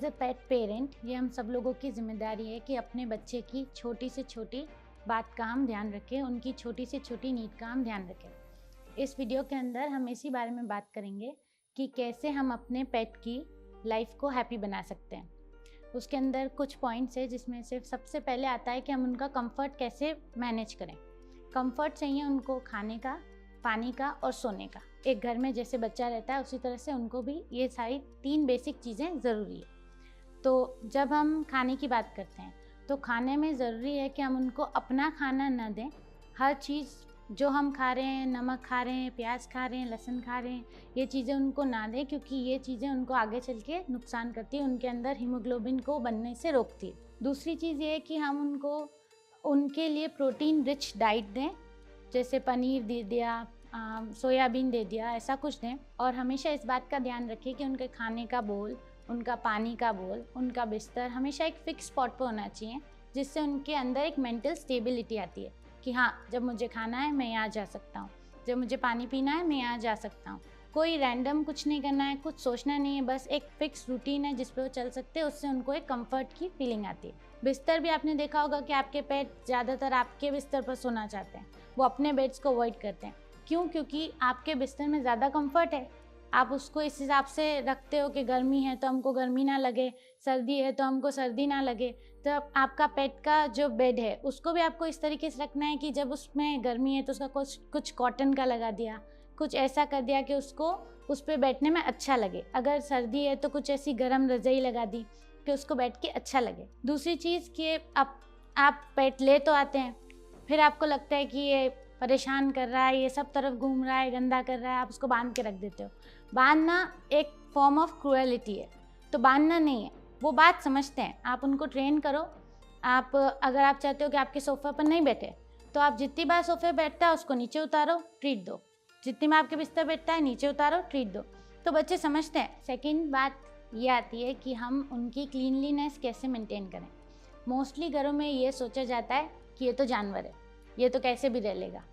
As a pet parent ये हम सब लोगों की जिम्मेदारी है कि अपने बच्चे की छोटी से छोटी बात का हम ध्यान रखें, उनकी छोटी से छोटी नीड का हम ध्यान रखें। इस वीडियो के अंदर हम इसी बारे में बात करेंगे कि कैसे हम अपने पेट की लाइफ को हैप्पी बना सकते हैं। उसके अंदर कुछ पॉइंट्स है जिसमें से सबसे पहले आता है कि हम उनका कंफर्ट कैसे मैनेज करें। कंफर्ट चाहिए उनको खाने का, पानी का और सोने का। एक घर में जैसे बच्चा रहता है उसी तरह से उनको भी ये सारी 3 बेसिक चीज़ें ज़रूरी है। तो जब हम खाने की बात करते हैं तो खाने में ज़रूरी है कि हम उनको अपना खाना ना दें। हर चीज़ जो हम खा रहे हैं, नमक खा रहे हैं, प्याज खा रहे हैं, लहसुन खा रहे हैं, ये चीज़ें उनको ना दें, क्योंकि ये चीज़ें उनको आगे चल के नुकसान करती है, उनके अंदर हीमोग्लोबिन को बनने से रोकती है। दूसरी चीज़ ये है कि हम उनको उनके लिए प्रोटीन रिच डाइट दें, जैसे पनीर दे दिया, सोयाबीन दे दिया, ऐसा कुछ दें। और हमेशा इस बात का ध्यान रखें कि उनके खाने का बोल, उनका पानी का बोल, उनका बिस्तर हमेशा एक फिक्स स्पॉट पर होना चाहिए, जिससे उनके अंदर एक मेंटल स्टेबिलिटी आती है कि हाँ, जब मुझे खाना है मैं यहाँ जा सकता हूँ, जब मुझे पानी पीना है मैं यहाँ जा सकता हूँ। कोई रैंडम कुछ नहीं करना है, कुछ सोचना नहीं है, बस एक फिक्स रूटीन है जिस पे वो चल सकते हैं। उससे उनको एक कंफर्ट की फीलिंग आती है। बिस्तर भी आपने देखा होगा कि आपके पेट ज़्यादातर आपके बिस्तर पर सोना चाहते हैं, वो अपने बेड्स को अवॉइड करते हैं। क्यों? क्योंकि आपके बिस्तर में ज़्यादा कंफर्ट है। आप उसको इस हिसाब से रखते हो कि गर्मी है तो हमको गर्मी ना लगे, सर्दी है तो हमको सर्दी ना लगे। तो आपका पेट का जो बेड है उसको भी आपको इस तरीके से रखना है कि जब उसमें गर्मी है तो उसका कुछ कॉटन का लगा दिया, कुछ ऐसा कर दिया कि उसको उस पर बैठने में अच्छा लगे। अगर सर्दी है तो कुछ ऐसी गर्म रज़ाई लगा दी कि उसको बैठ के अच्छा लगे। दूसरी चीज़ कि आप पेट ले तो आते हैं, फिर आपको लगता है कि ये परेशान कर रहा है, ये सब तरफ घूम रहा है, गंदा कर रहा है, आप उसको बांध के रख देते हो। बांधना एक फॉर्म ऑफ क्रूएलिटी है, तो बांधना नहीं है। वो बात समझते हैं, आप उनको ट्रेन करो। अगर आप चाहते हो कि आपके सोफे पर नहीं बैठे तो आप जितनी बार सोफे बैठता है उसको नीचे उतारो, ट्रीट दो। जितनी बार आपके बिस्तर बैठता है नीचे उतारो, ट्रीट दो। तो बच्चे समझते हैं। सेकेंड बात ये आती है कि हम उनकी क्लीनलीनेस कैसे मेंटेन करें। मोस्टली घरों में ये सोचा जाता है कि ये तो जानवर है, ये तो कैसे भी रह लेगा,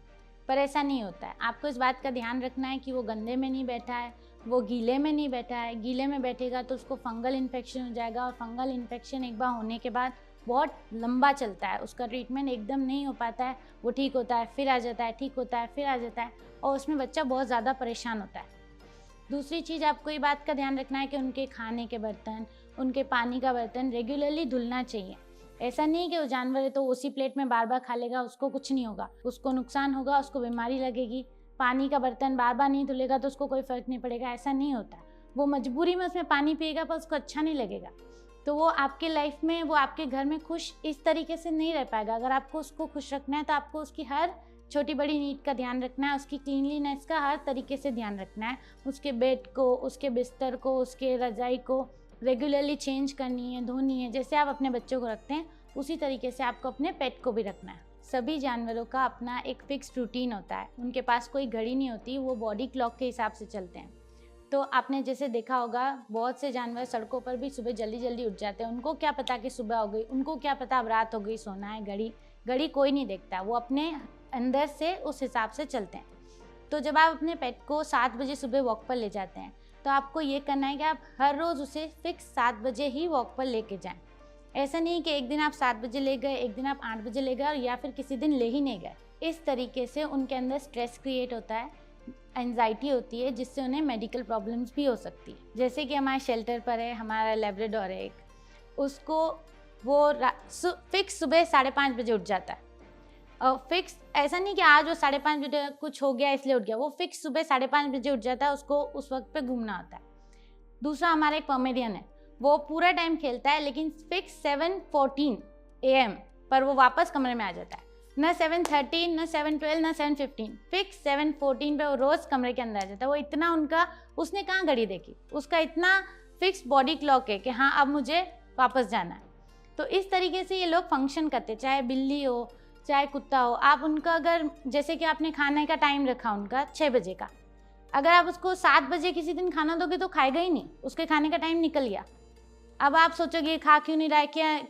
पर ऐसा नहीं होता है। आपको इस बात का ध्यान रखना है कि वो गंदे में नहीं बैठा है, वो गीले में नहीं बैठा है। गीले में बैठेगा तो उसको फंगल इन्फेक्शन हो जाएगा, और फंगल इन्फेक्शन एक बार होने के बाद बहुत लंबा चलता है। उसका ट्रीटमेंट एकदम नहीं हो पाता है। वो ठीक होता है, फिर आ जाता है, ठीक होता है, फिर आ जाता है, और उसमें बच्चा बहुत ज़्यादा परेशान होता है। दूसरी चीज़ आपको ये बात का ध्यान रखना है कि उनके खाने के बर्तन, उनके पानी का बर्तन रेगुलरली धुलना चाहिए। ऐसा नहीं कि वो जानवर है तो उसी प्लेट में बार बार खा लेगा, उसको कुछ नहीं होगा, उसको नुकसान होगा, उसको बीमारी लगेगी। पानी का बर्तन बार बार नहीं धुलेगा तो उसको कोई फ़र्क नहीं पड़ेगा, ऐसा नहीं होता। वो मजबूरी में उसमें पानी पिएगा पर उसको अच्छा नहीं लगेगा, तो वो आपके लाइफ में, वो आपके घर में खुश इस तरीके से नहीं रह पाएगा। अगर आपको उसको खुश रखना है तो आपको उसकी हर छोटी बड़ी नीड का ध्यान रखना है, उसकी क्लीनलीनेस का हर तरीके से ध्यान रखना है। उसके बेड को, उसके बिस्तर को, उसके रज़ाई को रेगुलरली चेंज करनी है, धोनी है। जैसे आप अपने बच्चों को रखते हैं उसी तरीके से आपको अपने पेट को भी रखना है। सभी जानवरों का अपना एक फिक्स रूटीन होता है, उनके पास कोई घड़ी नहीं होती, वो बॉडी क्लॉक के हिसाब से चलते हैं। तो आपने जैसे देखा होगा बहुत से जानवर सड़कों पर भी सुबह जल्दी जल्दी उठ जाते हैं। उनको क्या पता कि सुबह हो गई, उनको क्या पता अब रात हो गई, सोना है। घड़ी कोई नहीं देखता, वो अपने अंदर से उस हिसाब से चलते हैं। तो जब आप अपने पेट को 7 बजे सुबह वॉक पर ले जाते हैं तो आपको ये करना है कि आप हर रोज़ उसे फिक्स 7 बजे ही वॉक पर लेके जाएं। ऐसा नहीं कि एक दिन आप 7 बजे ले गए, एक दिन आप 8 बजे ले गए, और या फिर किसी दिन ले ही नहीं गए। इस तरीके से उनके अंदर स्ट्रेस क्रिएट होता है, एंजाइटी होती है, जिससे उन्हें मेडिकल प्रॉब्लम्स भी हो सकती है। जैसे कि हमारे शेल्टर पर है, हमारा लैब्राडोर है एक, उसको वो फिक्स सुबह 5:30 बजे उठ जाता है। और फिक्स ऐसा नहीं कि आज वो 5:30 बजे कुछ हो गया इसलिए उठ गया, वो फिक्स सुबह 5:30 बजे उठ जाता है, उसको उस वक्त पे घूमना होता है। दूसरा हमारा एक पोमेरियन है, वो पूरा टाइम खेलता है, लेकिन फिक्स 7:14 AM पर वो वापस कमरे में आ जाता है। न 7:13, न 7:12, न 7:15, फिक्स 7:14 पे वो रोज़ कमरे के अंदर आ जाता है। वो इतना उसने कहाँ घड़ी देखी, उसका इतना फिक्स बॉडी क्लॉक है कि हाँ अब मुझे वापस जाना है। तो इस तरीके से ये लोग फंक्शन करते, चाहे बिल्ली हो चाहे कुत्ता हो। आप उनका अगर, जैसे कि आपने खाने का टाइम रखा उनका 6 बजे का, अगर आप उसको 7 बजे किसी दिन खाना दोगे तो खाएगा ही नहीं, उसके खाने का टाइम निकल गया। अब आप सोचोगे खा क्यों नहीं रहा है,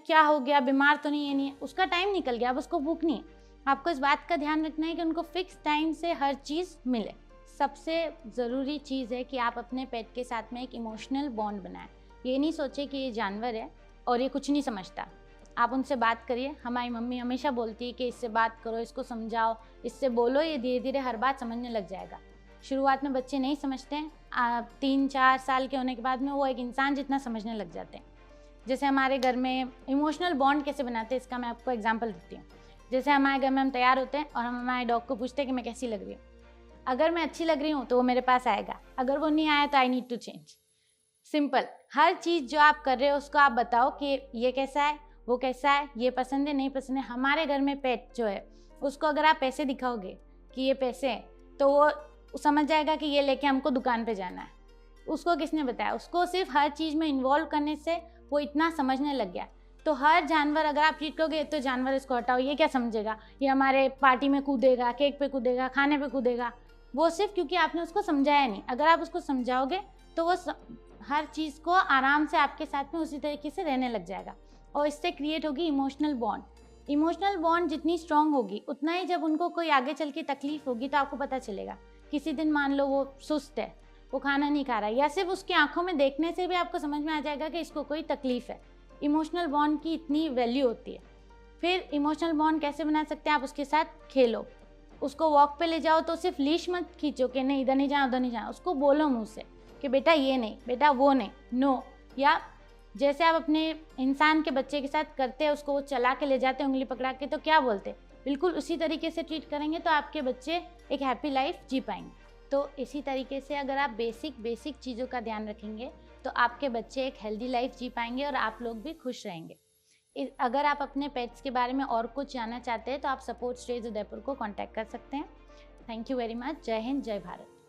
क्या हो गया, बीमार तो नहीं है, नहीं है, उसका टाइम निकल गया, अब उसको भूख नहीं है। आपको इस बात का ध्यान रखना है कि उनको फिक्स टाइम से हर चीज़ मिले। सबसे ज़रूरी चीज़ है कि आप अपने पेट के साथ में एक इमोशनल बॉन्ड बनाएं। ये नहीं सोचे कि ये जानवर है और ये कुछ नहीं समझता। आप उनसे बात करिए। हमारी मम्मी हमेशा बोलती है कि इससे बात करो, इसको समझाओ, इससे बोलो, ये धीरे धीरे हर बात समझने लग जाएगा। शुरुआत में बच्चे नहीं समझते हैं, 3-4 साल के होने के बाद में वो एक इंसान जितना समझने लग जाते हैं। जैसे हमारे घर में इमोशनल बॉन्ड कैसे बनाते हैं, इसका मैं आपको एग्जांपल देती हूँ। जैसे हमारे घर में हम तैयार होते हैं और हम हमारे डॉग को पूछते हैं कि मैं कैसी लग रही हूँ। अगर मैं अच्छी लग रही हूँ तो वो मेरे पास आएगा, अगर वो नहीं आया तो I need to change. Simple. हर चीज़ जो आप कर रहे हो उसको आप बताओ कि ये कैसा है, वो कैसा है, ये पसंद है, नहीं पसंद है। हमारे घर में पेट जो है उसको अगर आप पैसे दिखाओगे कि ये पैसे हैं, तो वो समझ जाएगा कि ये लेके हमको दुकान पे जाना है। उसको किसने बताया? उसको सिर्फ हर चीज़ में इन्वॉल्व करने से वो इतना समझने लग गया। तो हर जानवर अगर आप ट्रीट करोगे तो जानवर इसको हटाओ, ये क्या समझेगा, ये हमारे पार्टी में कूदेगा, केक पे कूदेगा, खाने पे कूदेगा, वो सिर्फ क्योंकि आपने उसको समझाया नहीं। अगर आप उसको समझाओगे तो वो हर चीज़ को आराम से आपके साथ में उसी तरीके से रहने लग जाएगा और इससे क्रिएट होगी इमोशनल बॉन्ड। इमोशनल बॉन्ड जितनी स्ट्रांग होगी उतना ही जब उनको कोई आगे चल के तकलीफ होगी तो आपको पता चलेगा। किसी दिन मान लो वो सुस्त है, वो खाना नहीं खा रहा है, या सिर्फ उसकी आंखों में देखने से भी आपको समझ में आ जाएगा कि इसको कोई तकलीफ है। इमोशनल बॉन्ड की इतनी वैल्यू होती है। फिर इमोशनल बॉन्ड कैसे बना सकते हैं? आप उसके साथ खेलो, उसको वॉक पे ले जाओ तो सिर्फ लीश मत खींचो कि नहीं इधर नहीं जाना उधर नहीं जाना। उसको बोलो मुँह से कि बेटा ये नहीं, बेटा वो नहीं, नो। या जैसे आप अपने इंसान के बच्चे के साथ करते हैं, उसको वो चला के ले जाते हैं उंगली पकड़ा के, तो क्या बोलते हैं? बिल्कुल उसी तरीके से ट्रीट करेंगे तो आपके बच्चे एक हैप्पी लाइफ जी पाएंगे। तो इसी तरीके से अगर आप बेसिक चीज़ों का ध्यान रखेंगे तो आपके बच्चे एक हेल्दी लाइफ जी पाएंगे और आप लोग भी खुश रहेंगे। अगर आप अपने पेट्स के बारे में और कुछ जानना चाहते हैं तो आप सपोर्ट स्टेज उदयपुर को कांटेक्ट कर सकते हैं। Thank you very much. जय हिंद, जय भारत।